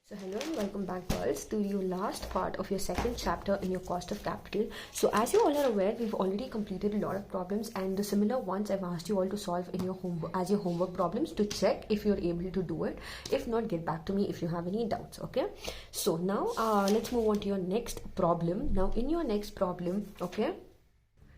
So hello and welcome back girls to your last part of your second chapter in your cost of capital. So as you all are aware, we've already completed a lot of problems and the similar ones I've asked you all to solve in your homework as your homework problems to check if you're able to do it. If not, get back to me if you have any doubts. Okay, so now let's move on to your next problem. Now in your next problem, okay,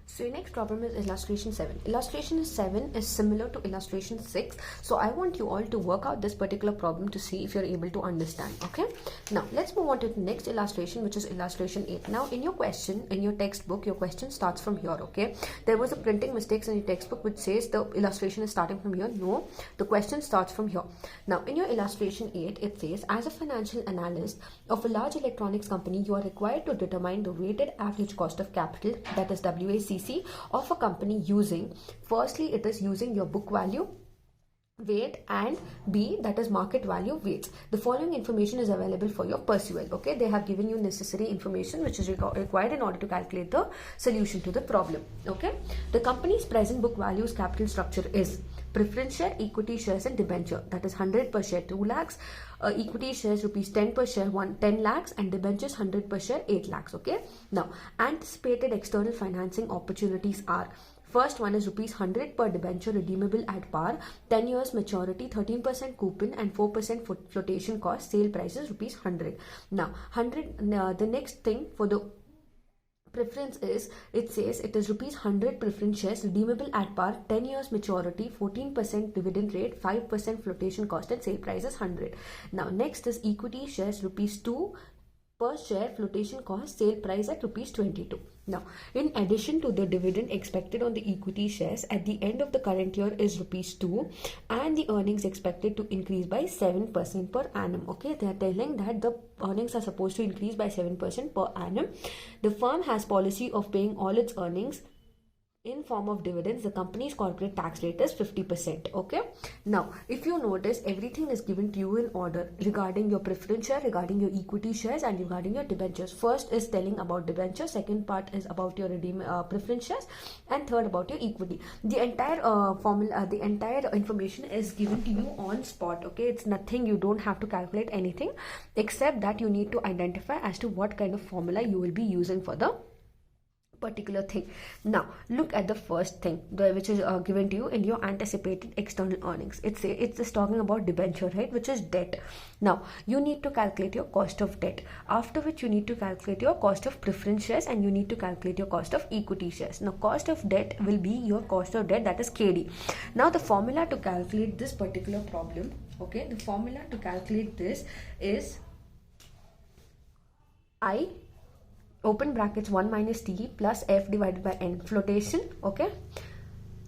so your next problem is illustration 7. Illustration 7 is similar to illustration 6. So I want you all to work out this particular problem to see if you're able to understand. Okay. Now let's move on to the next illustration, which is illustration 8. Now in your question, in your textbook, your question starts from here. Okay. There was a printing mistakes in your textbook which says the illustration is starting from here. No, the question starts from here. Now in your illustration 8, it says, as a financial analyst of a large electronics company, you are required to determine the weighted average cost of capital, that is WACC, of a company using, firstly it is using your book value weight and B, that is market value weights. The following information is available for your pursuit. Okay, they have given you necessary information which is required in order to calculate the solution to the problem. Okay, the company's present book values capital structure is preference share, equity shares and debenture, that is 100 per share 2 lakhs, equity shares rupees 10 per share 10 lakhs and debentures 100 per share 8 lakhs. Okay, now anticipated external financing opportunities are, first one is rupees 100 per debenture redeemable at par, 10 years maturity, 13% coupon and 4% flotation cost, sale price is rupees 100. Now 100, the next thing for the preference is, it says it is rupees 100 preference shares redeemable at par, 10 years maturity, 14% dividend rate, 5% flotation cost and sale price is 100. Now next is equity shares rupees 2 per share, flotation cost, sale price at rupees 22. Now, in addition to the dividend expected on the equity shares at the end of the current year is rupees 2 and the earnings expected to increase by 7% per annum. Okay, they are telling that the earnings are supposed to increase by 7% per annum. The firm has policy of paying all its earnings in form of dividends. The company's corporate tax rate is 50%. Okay, now if you notice, everything is given to you in order regarding your preference share, regarding your equity shares and regarding your debentures. First is telling about debentures, second part is about your preference shares, and third about your equity. The entire formula, the entire information is given to you on spot. Okay, it's nothing, you don't have to calculate anything except that you need to identify as to what kind of formula you will be using for the particular thing. Now look at the first thing which is given to you in your anticipated external earnings. It's just talking about debenture, right, which is debt. Now you need to calculate your cost of debt, after which you need to calculate your cost of preference shares and you need to calculate your cost of equity shares. Now cost of debt will be your cost of debt, that is KD. Now the formula to calculate this particular problem, okay, the formula to calculate this is I open brackets 1 minus T plus F divided by N, flotation, okay,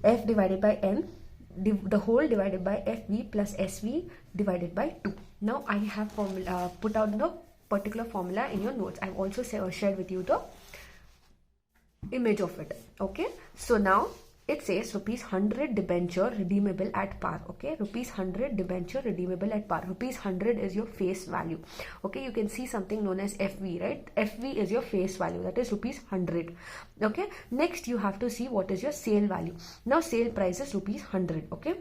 F divided by N, the whole divided by FV plus SV divided by 2. Now I have put out the particular formula in your notes. I've also shared with you the image of it. Okay, so now it says rupees 100 debenture redeemable at par. Okay, rupees 100 debenture redeemable at par. Rupees 100 is your face value. Okay, you can see something known as FV, right? FV is your face value, that is rupees 100. Okay, next you have to see what is your sale value. Now sale price is rupees 100. Okay,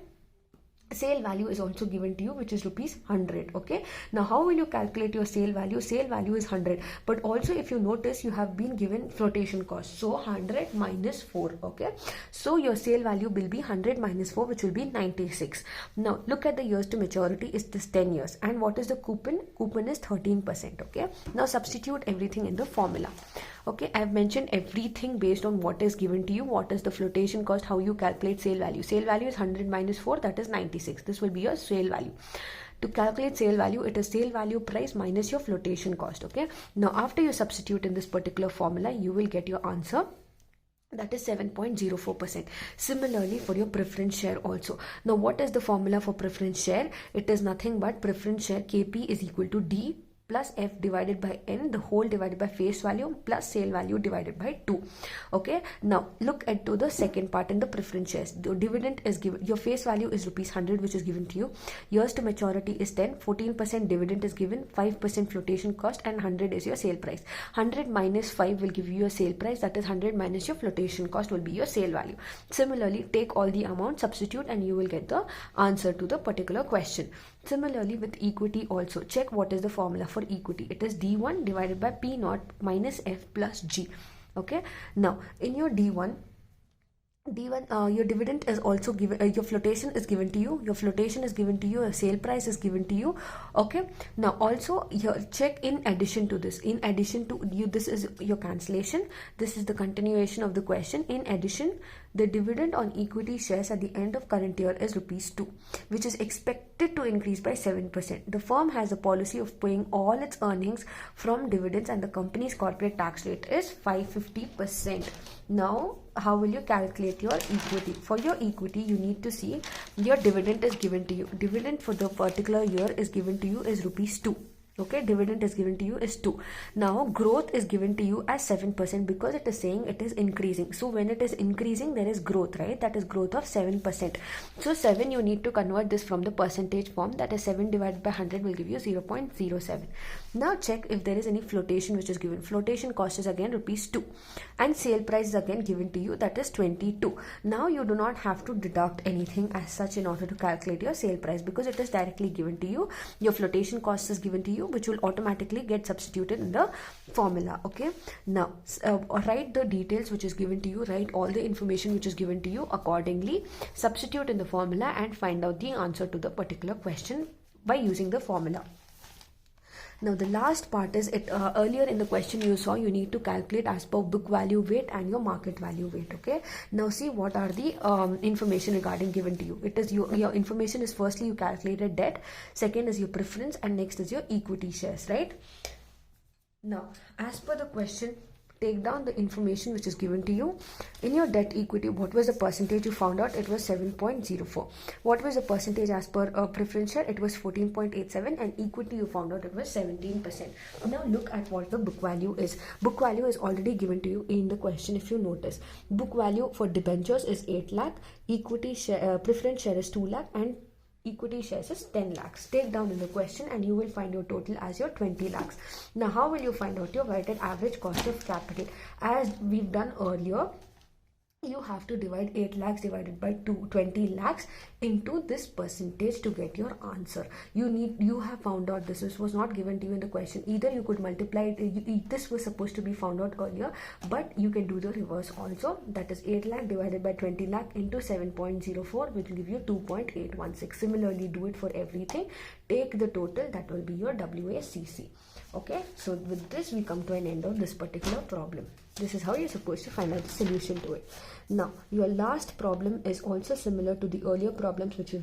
sale value is also given to you, which is rupees 100. Okay, now how will you calculate your sale value? Sale value is 100, but also if you notice, you have been given flotation cost, so 100 minus 4. Okay, so your sale value will be 100 minus 4, which will be 96. Now look at the years to maturity, is this 10 years, and what is the coupon? Coupon is 13%. Okay, now substitute everything in the formula. Okay, I have mentioned everything based on what is given to you. What is the flotation cost, how you calculate sale value. Sale value is 100 minus 4, that is 96. This will be your sale value. To calculate sale value, it is sale value price minus your flotation cost. Okay, now after you substitute in this particular formula, you will get your answer, that is 7.04%. Similarly for your preference share also. Now what is the formula for preference share? It is nothing but preference share KP is equal to D plus F divided by N, the whole divided by face value plus sale value divided by 2. Okay, now look at to the second part in the preference shares. The dividend is given, your face value is rupees 100, which is given to you. Years to maturity is 10, 14% dividend is given, 5% flotation cost and 100 is your sale price. 100 minus 5 will give you your sale price, that is 100 minus your flotation cost will be your sale value. Similarly, take all the amount, substitute and you will get the answer to the particular question. Similarly with equity also, check what is the formula for equity. It is D1 divided by P naught minus F plus G. Okay, now in your D1, your dividend is also given, your flotation is given to you, your sale price is given to you. Okay, now also here check in addition to this, this is your cancellation, this is the continuation of the question. In addition, the dividend on equity shares at the end of current year is rupees 2, which is expected to increase by 7%. The firm has a policy of paying all its earnings from dividends and the company's corporate tax rate is 550%. Now, how will you calculate your equity? For your equity, you need to see your dividend is given to you. Dividend for the particular year is given to you is rupees 2. Okay, dividend is given to you is 2. Now growth is given to you as 7% because it is saying it is increasing. So when it is increasing, there is growth, right? That is growth of 7%. So 7, you need to convert this from the percentage form. That is 7 divided by 100 will give you 0.07. Now check if there is any flotation which is given. Flotation cost is again rupees 2 and sale price is again given to you, that is 22. Now you do not have to deduct anything as such in order to calculate your sale price because it is directly given to you. Your flotation cost is given to you, which will automatically get substituted in the formula. Okay, now write the details which is given to you, write all the information which is given to you accordingly, substitute in the formula and find out the answer to the particular question by using the formula. Now the last part is earlier in the question you saw you need to calculate as per book value weight and your market value weight. Okay, now see what are the information regarding given to you. It is your information is firstly you calculated debt, second is your preference, and next is your equity shares, right? Now as per the question, take down the information which is given to you. In your debt equity, what was the percentage? You found out it was 7.04. What was the percentage as per preference share? It was 14.87, and equity you found out it was 17%. Now look at what the book value is. Book value is already given to you in the question. If you notice, book value for debentures is 8 lakh, equity share, preference share is 2 lakh, and equity shares is 10 lakhs. Take down in the question and you will find your total as your 20 lakhs. Now how will you find out your weighted average cost of capital? As we've done earlier, you have to divide 8 lakhs divided by 20 lakhs into this percentage to get your answer. You have found out this was not given to you in the question. Either you could multiply it, this was supposed to be found out earlier, but you can do the reverse also. That is 8 lakh divided by 20 lakh into 7.04, which will give you 2.816. Similarly, do it for everything. Take the total, that will be your WACC. Okay, so with this we come to an end of this particular problem. This is how you're supposed to find out the solution to it. Now, your last problem is also similar to the earlier problems which we've